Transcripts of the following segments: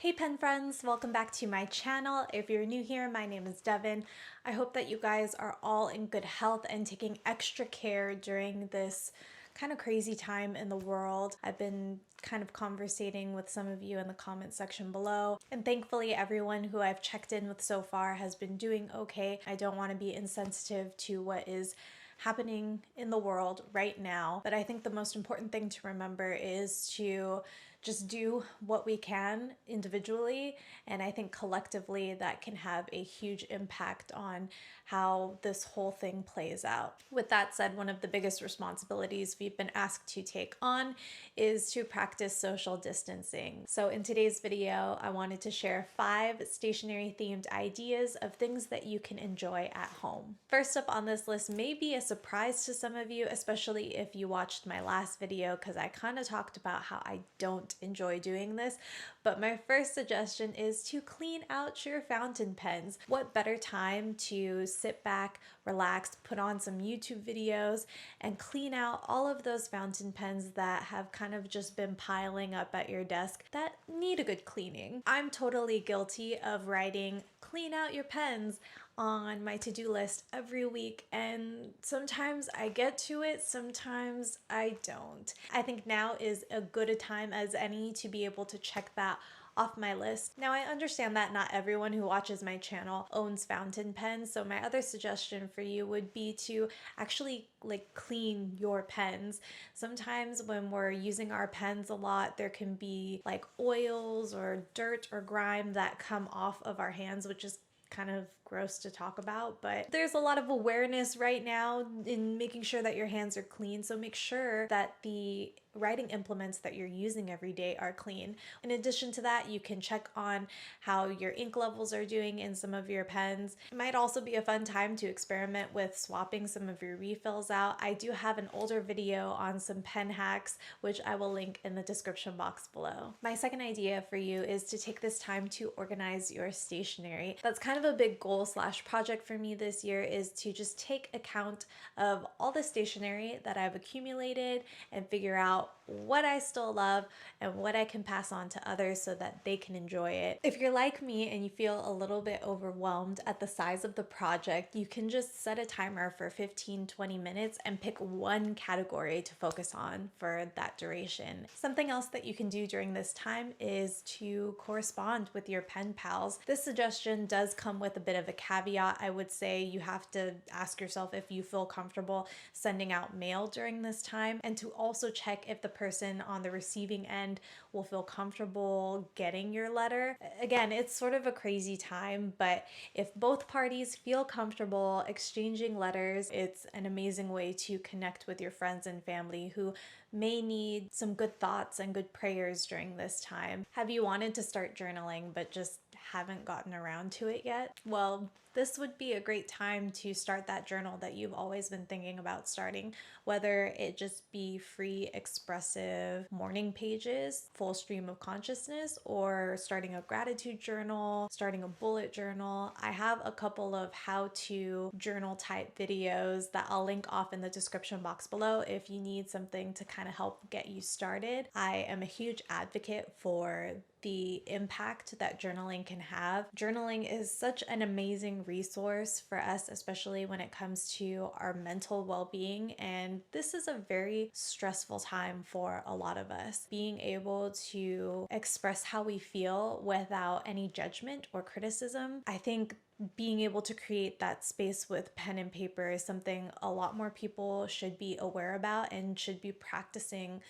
Hey pen friends, welcome back to my channel. If you're new here, my name is Devin. I hope that you guys are all in good health and taking extra care during this kind of crazy time in the world. I've been kind of conversating with some of you in the comment section below, and thankfully everyone who I've checked in with so far has been doing okay. I don't want to be insensitive to what is happening in the world right now, but I think the most important thing to remember is to just do what we can individually, and I think collectively that can have a huge impact on how this whole thing plays out. With that said, one of the biggest responsibilities we've been asked to take on is to practice social distancing. So in today's video, I wanted to share 5 stationery themed ideas of things that you can enjoy at home. First up on this list may be a surprise to some of you, especially if you watched my last video, because I kind of talked about how I don't enjoy doing this, but my first suggestion is to clean out your fountain pens. What better time to sit back, relax, put on some YouTube videos, and clean out all of those fountain pens that have kind of just been piling up at your desk that need a good cleaning. I'm totally guilty of writing "clean out your pens" on my to-do list every week, and sometimes I get to it, sometimes I don't. I think now is as good a time as any to be able to check that off my list. Now, I understand that not everyone who watches my channel owns fountain pens, so my other suggestion for you would be to actually clean your pens. Sometimes when we're using our pens a lot, there can be oils or dirt or grime that come off of our hands, which is kind of gross to talk about, but there's a lot of awareness right now in making sure that your hands are clean, so make sure that the writing implements that you're using every day are clean. In addition to that, you can check on how your ink levels are doing in some of your pens. It might also be a fun time to experiment with swapping some of your refills out. I do have an older video on some pen hacks, which I will link in the description box below. My second idea for you is to take this time to organize your stationery. That's kind of a big goal / project for me this year, is to just take account of all the stationery that I've accumulated and figure out what I still love and what I can pass on to others so that they can enjoy it. If you're like me and you feel a little bit overwhelmed at the size of the project, you can just set a timer for 15-20 minutes and pick one category to focus on for that duration. Something else that you can do during this time is to correspond with your pen pals. This suggestion does come with a bit of a caveat. I would say you have to ask yourself if you feel comfortable sending out mail during this time, and to also check if the person on the receiving end will feel comfortable getting your letter. Again, it's sort of a crazy time, but if both parties feel comfortable exchanging letters, it's an amazing way to connect with your friends and family who may need some good thoughts and good prayers during this time. Have you wanted to start journaling but just haven't gotten around to it yet? Well, this would be a great time to start that journal that you've always been thinking about starting, whether it just be free, expressive morning pages, full stream of consciousness, or starting a gratitude journal, starting a bullet journal. I have a couple of how-to journal type videos that I'll link off in the description box below if you need something to kind of help get you started. I am a huge advocate for the impact that journaling can have. Journaling is such an amazing resource for us, especially when it comes to our mental well-being, and this is a very stressful time for a lot of us. Being able to express how we feel without any judgment or criticism, I think being able to create that space with pen and paper is something a lot more people should be aware about and should be practicing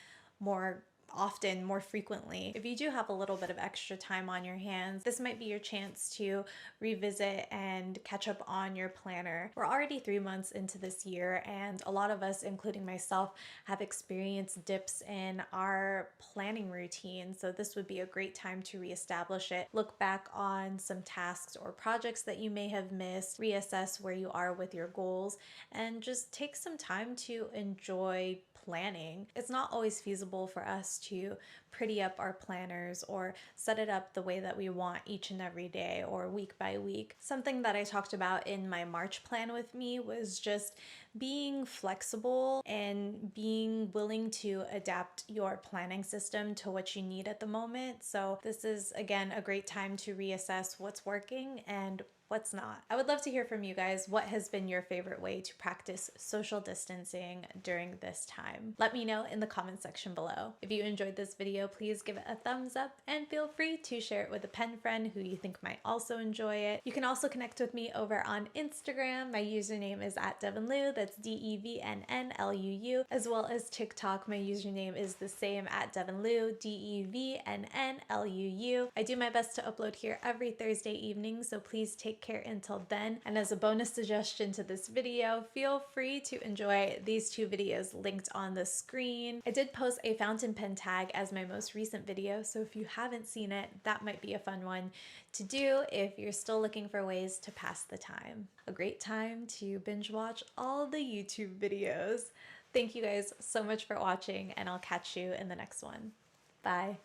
more often, more frequently. If you do have a little bit of extra time on your hands, this might be your chance to revisit and catch up on your planner. We're already 3 months into this year, and a lot of us, including myself, have experienced dips in our planning routine. So this would be a great time to reestablish it. Look back on some tasks or projects that you may have missed, reassess where you are with your goals, and just take some time to enjoy planning. It's not always feasible for us to pretty up our planners or set it up the way that we want each and every day or week by week. Something that I talked about in my March plan with me was just being flexible and being willing to adapt your planning system to what you need at the moment. So this is again a great time to reassess what's working and what's not. I would love to hear from you guys. What has been your favorite way to practice social distancing during this time? Let me know in the comment section below. If you enjoyed this video, please give it a thumbs up and feel free to share it with a pen friend who you think might also enjoy it. You can also connect with me over on Instagram. My username is @DevinLu, that's DEVNNLUU, as well as TikTok. My username is the same @DevinLu, DEVNNLUU. I do my best to upload here every Thursday evening, so please take care until then. And as a bonus suggestion to this video, feel free to enjoy these two videos linked on the screen. I did post a fountain pen tag as my most recent video, so if you haven't seen it, that might be a fun one to do if you're still looking for ways to pass the time. A great time to binge watch all the YouTube videos. Thank you guys so much for watching, and I'll catch you in the next one. Bye.